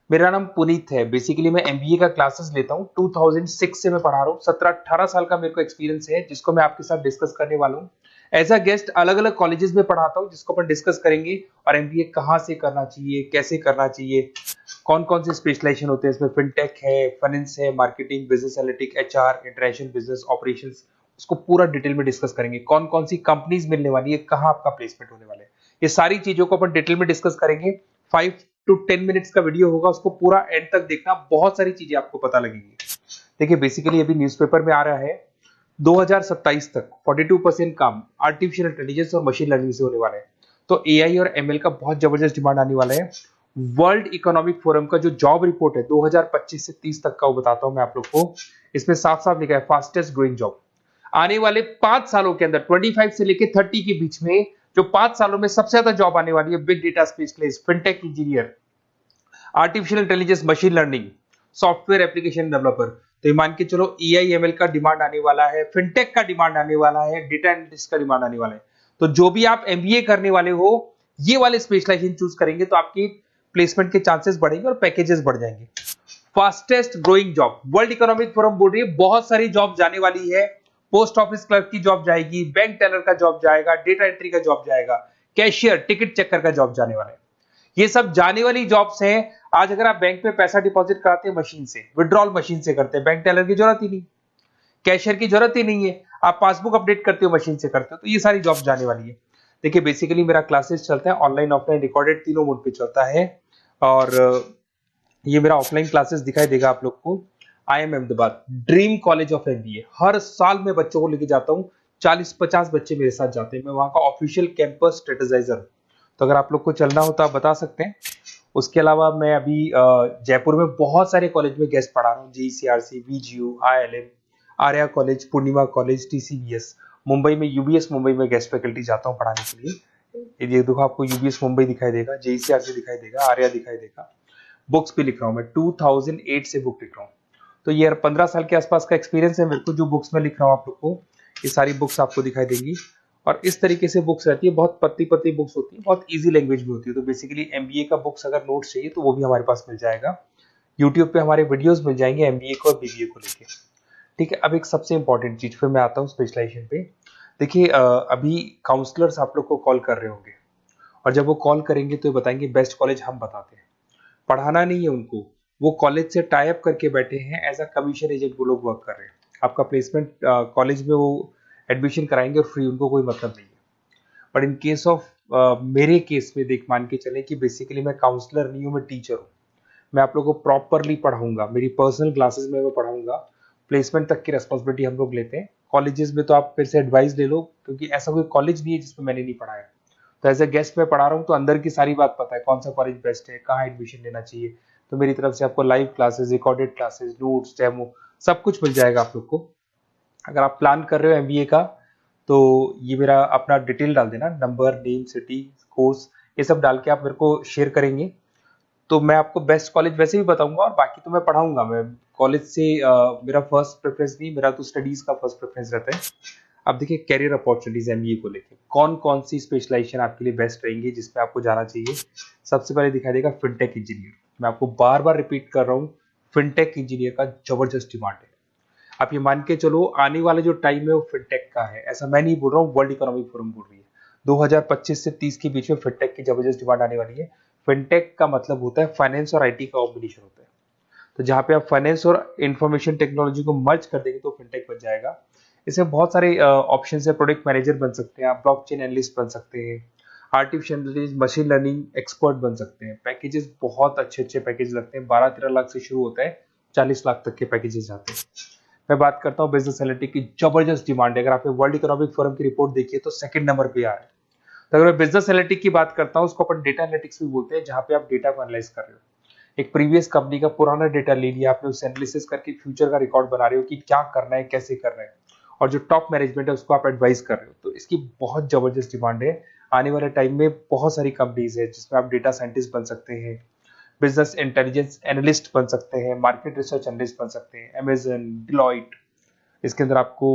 मेरा नाम पुनीत है। बेसिकली मैं एमबीए का क्लासेस लेता हूँ। 2006 से मैं पढ़ा रहा हूँ। 17-18 साल का मेरे को एक्सपीरियंस है, जिसको मैं आपके साथ डिस्कस करने वाला हूँ। एज अ गेस्ट अलग अलग कॉलेजेस में पढ़ाता हूँ, जिसको अपन डिस्कस करेंगे। और एमबीए कहाँ से करना चाहिए, कैसे करना चाहिए, कौन कौन से स्पेशलाइजेशन होते हैं इसमें। फिनटेक है, फाइनेंस है, marketing, business analytic, HR, international business operations, उसको पूरा डिटेल में डिस्कस करेंगे। कौन कौन सी कंपनीज मिलने वाली है, कहाँ आपका प्लेसमेंट होने वाला है, ये सारी चीजों को अपन डिटेल में डिस्कस करेंगे। 5 to 10 मिनट्स का वीडियो होगा, उसको पूरा एंड तक देखना, बहुत सारी चीजें आपको पता लगेंगी। देखिए बेसिकली अभी न्यूज़पेपर में आ रहा है 2027 तक 42% काम आर्टिफिशियल इंटेलिजेंस और मशीन लर्निंग से होने वाला है। तो एआई और एमएल का बहुत जबरदस्त डिमांड आने वाला है। वर्ल्ड इकोनॉमिक फोरम का जो जॉब रिपोर्ट है 2025 से 30 तक का, वो बताता हूं मैं आप लोग को। इसमें साफ साफ लिखा है फास्टेस्ट ग्रोइंग जॉब। आने वाले 5 सालों के अंदर 25 से लेकर 30 के बीच में जो 5 सालों में सबसे ज्यादा जॉब आने वाली है, big data specialist, fintech engineer, artificial intelligence, machine learning, software application developer. तो ये मान के चलो एआईएमएल का डिमांड आने वाला है, फिनटेक का डिमांड आने वाला है, डेटा एनालिटिक्स का डिमांड आने वाला है। तो जो भी आप एमबीए करने वाले हो, ये वाले स्पेशलाइजेशन चूज करेंगे तो आपकी प्लेसमेंट के चांसेस बढ़ेंगे और पैकेजेस बढ़ जाएंगे। Fastest growing job, world economic forum बोल रही है बहुत सारी जॉब जाने वाली है। पोस्ट ऑफिस क्लर्क की जॉब जाएगी, बैंक टेलर का जॉब जाएगा, डेटा एंट्री का जॉब जाएगा, कैशियर, टिकट चेकर का जॉब जाने वाला है। ये सब जाने वाली जॉब्स हैं। आज अगर आप बैंक में पैसा डिपॉजिट कराते हैं मशीन से, विड्रॉल मशीन से करते हैं, बैंक टेलर की जरूरत ही नहीं, कैशियर की जरूरत ही नहीं है। आप पासबुक अपडेट करते हो मशीन से करते हो, तो ये सारी जॉब जाने वाली है। देखिए बेसिकली मेरा क्लासेस चलता है ऑनलाइन ऑफलाइन रिकॉर्डेड, तीनों मोड पे चलता है। और ये मेरा ऑफलाइन क्लासेस दिखाई देगा आप लोग को। I am Ahmedabad, dream college of MBA. हर साल मैं बच्चों को लेके जाता हूँ, 40-50 बच्चे मेरे साथ जाते हैं। मैं वहाँ का ऑफिशियल कैंपस स्ट्रेटेजाइजर हूँ। तो अगर आप लोग को चलना हो तो आप बता सकते हैं। उसके अलावा मैं अभी जयपुर में बहुत सारे कॉलेज में गेस्ट पढ़ा रहा हूँ। जीसीआरसी, वीजीयू, आईएलएम, आर्या कॉलेज, पूर्णिमा कॉलेज, टीसीबीएस। मुंबई में यूबीएस मुंबई में गेस्ट फैकल्टी जाता हूँ पढ़ाने के लिए। ये देखो आपको यूबीएस मुंबई दिखाई देगा, जेईसीआरसी दिखाई देगा, आर्या दिखाई देगा। बुक्स भी लिख रहा हूँ मैं, 2008 से बुक लिख रहा हूँ। तो ये 15 साल के आसपास का एक्सपीरियंस है मेरे को। जो बुक्स में लिख रहा हूँ आप लोग को, ये सारी बुक्स आपको दिखाई देंगी। और इस तरीके से बुक्स रहती है, बहुत पतली पतली बुक्स होती है, बहुत इजी लैंग्वेज में होती है। तो बेसिकली एमबीए का बुक्स अगर नोट्स चाहिए तो वो भी हमारे पास मिल जाएगा। यूट्यूब पे हमारे वीडियोस मिल जाएंगे एमबीए को और बीबीए को लेके। ठीक है, अब एक सबसे इंपॉर्टेंट चीज फिर मैं आता हूँ स्पेशलाइजेशन पे। देखिए अभी काउंसलर्स आप लोग को कॉल कर रहे होंगे, और जब वो कॉल करेंगे तो ये बताएंगे बेस्ट कॉलेज हम बताते हैं। पढ़ाना नहीं है उनको, वो कॉलेज से टाई अप करके बैठे हैं, एज अ कमीशन एजेंट वो लोग वर्क कर रहे हैं। आपका प्लेसमेंट कॉलेज में वो एडमिशन कराएंगे और फ्री, उनको कोई मतलब नहीं है। बट इन केस ऑफ मेरे केस में देख मान के चले कि बेसिकली मैं काउंसलर नहीं हूँ, मैं टीचर हूँ। मैं आप लोगों को प्रॉपरली पढ़ाऊंगा, मेरी पर्सनल क्लासेस में मैं पढ़ाऊंगा। प्लेसमेंट तक की रेस्पॉन्सिबिलिटी हम लोग लेते हैं। कॉलेजेस में तो आप फिर से एडवाइस ले लो, क्योंकि ऐसा कोई कॉलेज नहीं है जिसमें मैंने नहीं पढ़ाया। तो एज ए गेस्ट मैं पढ़ा रहा हूँ, तो अंदर की सारी बात पता है, कौन सा कॉलेज बेस्ट है, कहाँ एडमिशन लेना चाहिए। तो मेरी तरफ से आपको live classes, recorded classes, notes, demo, सब कुछ मिल जाएगा आप लोग को। अगर आप प्लान कर रहे हो एमबीए का, तो ये मेरा अपना डिटेल डाल देना, नंबर, नेम, सिटी, कोर्स, ये सब डाल के आप मेरे को शेयर करेंगे। तो मैं आपको बेस्ट कॉलेज वैसे भी बताऊंगा, और बाकी तो मैं पढ़ाऊंगा। मैं कॉलेज से मेरा फर्स्ट प्रेफरेंस नहीं, मेरा तो स्टडीज का फर्स्ट प्रेफरेंस रहता है। अब देखिए कैरियर अपॉर्चुनिटीज एमबीए को लेके कौन कौन सी स्पेशलाइजेशन आपके लिए बेस्ट रहेंगी, जिसमें आपको जाना चाहिए। सबसे पहले दिखाई देगा फिनटेक इंजीनियर। मैं आपको बार बार रिपीट कर रहा हूँ, फिनटेक इंजीनियर का जबरदस्त डिमांड है। आप ये मान के चलो आने वाला जो टाइम है वो फिनटेक का है। ऐसा मैं नहीं बोल रहा हूँ, वर्ल्ड इकोनॉमिक फोरम बोल रही है। 2025 से 30 के बीच में फिनटेक की जबरदस्त डिमांड आने वाली है। फिनटेक का मतलब होता है फाइनेंस और आईटी का कॉम्बिनेशन होता है। तो जहां पे आप फाइनेंस और इंफॉर्मेशन टेक्नोलॉजी को मर्ज कर देंगे तो फिनटेक बन जाएगा। इसमें बहुत सारे ऑप्शन है। प्रोडक्ट मैनेजर बन सकते हैं आप, ब्लॉकचेन एनालिस्ट बन सकते हैं, artificial intelligence, machine learning expert बन सकते हैं। पैकेजेस बहुत अच्छे अच्छे पैकेज लगते हैं, 12-13 लाख से शुरू होता है, 40 लाख तक के पैकेजेस जाते हैं। मैं बात करता हूँ बिजनेस एनालिटिक्स की, जबरदस्त डिमांड है। अगर आपने वर्ल्ड इकोनॉमिक फोरम की रिपोर्ट देखी है तो सेकंड नंबर पे आ रहा है। तो अगर मैं बिजनेस एनालिटिक्स की बात करता हूँ, उसको अपन डेटा एनालिटिक्स भी बोलते हैं, जहां पे आप डेटा को एनालाइज कर रहे हो। एक प्रीवियस कंपनी का पुराना डेटा ले लिया आपने, उसे एनालिसिस करके फ्यूचर का रिकॉर्ड बना रहे हो कि क्या करना है, कैसे करना है, और जो टॉप मैनेजमेंट है उसको आप एडवाइस कर रहे हो। तो इसकी बहुत जबरदस्त डिमांड है। आने वाले टाइम में बहुत सारी कंपनीज है जिसमें आप डेटा साइंटिस्ट बन सकते हैं, बिजनेस इंटेलिजेंस एनालिस्ट बन सकते हैं, मार्केट रिसर्च एनालिस्ट बन सकते हैं, अमेजन, डिलॉइट, इसके अंदर आपको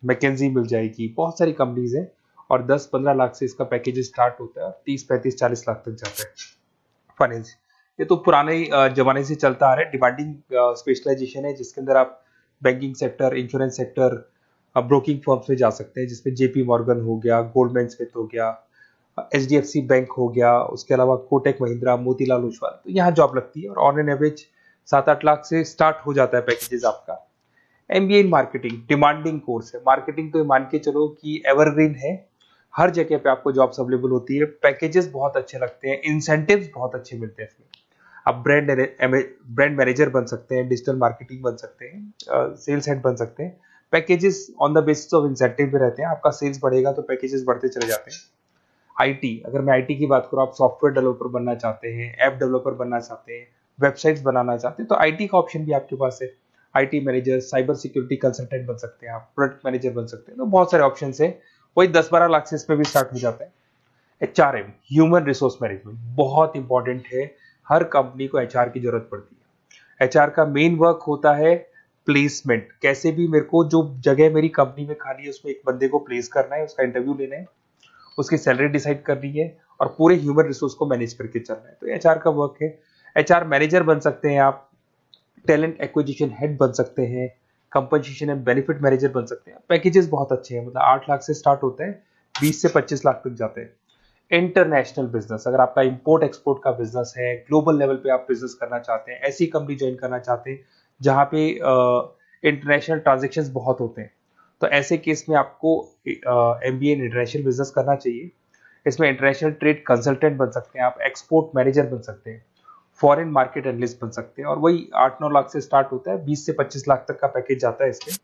मैकेंजी मिल जाएगी। बहुत सारी कंपनीज है, और 10-15 लाख से इसका पैकेज स्टार्ट होता है और 30-35-40 लाख तक जाता है। फाइनेंस ये तो पुराने जमाने से चलता आ रहा है। डिमांडिंग स्पेशलाइजेशन है जिसके अंदर आप banking sector, insurance sector, broking firms में जा सकते हैं, जिसमें जेपी मॉर्गन हो गया, गोल्डमैन स्मिथ हो गया, एचडीएफसी बैंक हो गया, उसके अलावा कोटक महिंद्रा, मोतीलाल ओसवाल, तो यहाँ जॉब लगती है और ऑन एन एवरेज 7-8 लाख से स्टार्ट हो जाता है पैकेजेस आपका। MBA in marketing demanding course है। मार्केटिंग तो मान के चलो कि एवरग्रीन है, हर जगह पे आपको जॉब्स अवेलेबल होती है, पैकेजेस बहुत अच्छे लगते हैं, इंसेंटिव्स बहुत अच्छे मिलते हैं इसमें। आप ब्रांड मैनेजर बन सकते हैं, डिजिटल मार्केटिंग बन सकते हैं, सेल्स हेड बन सकते हैं। Packages on the basis of incentive पे रहते हैं, आपका सेल्स बढ़ेगा तो पैकेजेस बढ़ते चले जाते हैं। आईटी, अगर मैं आईटी की बात करूँ, आप सॉफ्टवेयर डेवलपर बनना चाहते हैं, ऐप डेवलपर बनना चाहते हैं, वेबसाइट्स बनाना चाहते हैं, तो आईटी का ऑप्शन भी आपके पास है। IT manager, cyber security consultant बन सकते हैं आप, प्रोडक्ट मैनेजर बन सकते हैं, तो बहुत सारे ऑप्शन है। वही 10-12 लाख से इसमें भी स्टार्ट हो जाता है। एचआरएम, ह्यूमन रिसोर्स मैनेजमेंट, बहुत इंपॉर्टेंट है। हर कंपनी को एचआर की जरूरत पड़ती है। एचआर का मेन वर्क होता है प्लेसमेंट, कैसे भी मेरे को जो जगह मेरी कंपनी में खाली है उसमें एक बंदे को प्लेस करना है, उसका इंटरव्यू लेना है, उसकी सैलरी डिसाइड करनी है और पूरे ह्यूमन रिसोर्स को मैनेज करके चलना है, तो एचआर का वर्क है। एचआर मैनेजर बन सकते हैं आप, टैलेंट एक्विजिशन हेड बन सकते हैं, कंपनसेशन एंड बेनिफिट मैनेजर बन सकते हैं। पैकेजेस बहुत अच्छे हैं, मतलब 8 लाख से स्टार्ट होता है, 20 से 25 लाख तक जाते हैं। इंटरनेशनल बिजनेस, अगर आपका इंपोर्ट एक्सपोर्ट का बिजनेस है, ग्लोबल लेवल पे आप बिजनेस करना चाहते हैं, ऐसी कंपनी ज्वाइन करना चाहते हैं जहां पे इंटरनेशनल ट्रांजेक्शन्स बहुत होते हैं, तो ऐसे केस में आपको एमबीए इन इंटरनेशनल बिजनेस करना चाहिए। इसमें इंटरनेशनल ट्रेड कंसल्टेंट बन सकते हैं आप, एक्सपोर्ट मैनेजर बन सकते हैं, फॉरेन मार्केट एनालिस्ट बन सकते हैं, और वही 8-9 लाख से स्टार्ट होता है, 20 से 25 लाख तक का पैकेज जाता है इसमें।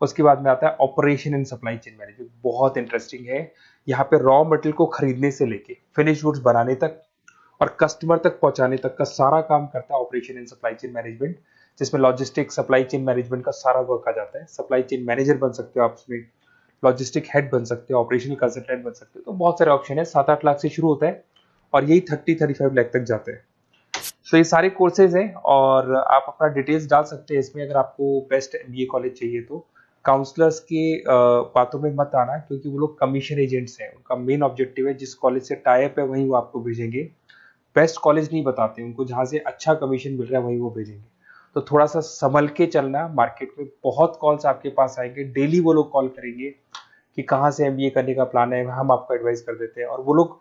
उसके बाद में आता है operation and supply chain management, बहुत इंटरेस्टिंग है। यहाँ पे रॉ मटेरियल को खरीदने से लेके फिनिश गुड्स बनाने तक और कस्टमर तक पहुंचाने तक का सारा काम करता है operation and supply chain management, जिसमें लॉजिस्टिक सप्लाई चेन मैनेजमेंट का सारा वर्क आ जाता है। सप्लाई चेन मैनेजर बन सकते हो आप उसमें, लॉजिस्टिक हेड बन सकते हो, ऑपरेशनल कंसल्टेंट बन सकते हो, तो बहुत सारे ऑप्शन है। 7-8 लाख से शुरू होता है और यही 30-35 लाख तक जाते हैं। तो ये सारे कोर्सेज हैं और आप अपना डिटेल्स डाल सकते हैं इसमें। अगर आपको बेस्ट एमबीए कॉलेज चाहिए तो काउंसलर्स के बातों में मत आना, क्योंकि वो लोग कमीशन एजेंट्स हैं। उनका मेन ऑब्जेक्टिव है जिस कॉलेज से टाई अप है वहीं वो आपको भेजेंगे, बेस्ट कॉलेज नहीं बताते उनको, जहां से अच्छा कमीशन मिल रहा है वहीं वो भेजेंगे। तो थोड़ा सा संभल के चलना, मार्केट में बहुत कॉल्स आपके पास आएंगे, डेली वो लोग कॉल करेंगे कि कहाँ से एमबीए करने का प्लान है, हम आपको एडवाइस कर देते हैं, और वो लोग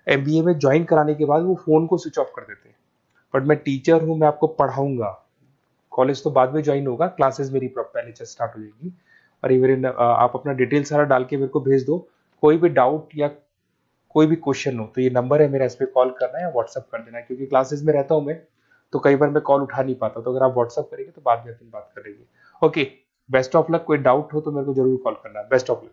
एमबीए में ज्वाइन कराने के बाद वो फोन को स्विच ऑफ कर देते हैं। बट मैं टीचर हूँ, मैं आपको पढ़ाऊंगा, कॉलेज तो बाद में ज्वाइन होगा, क्लासेस मेरी पहले से स्टार्ट हो जाएगी। और ये मेरे आप अपना डिटेल सारा डाल के मेरे को भेज दो। कोई भी डाउट या कोई भी क्वेश्चन हो तो ये नंबर है मेरा, इस पे कॉल करना है या व्हाट्सअप कर देना है, क्योंकि क्लासेस में रहता हूँ मैं, तो कई बार मैं कॉल उठा नहीं पाता, तो अगर आप व्हाट्सअप करेंगे तो बाद में अपन बात कर लेंगे। Okay, best of luck. कोई डाउट हो तो मेरे को जरूर कॉल करना। Best of luck.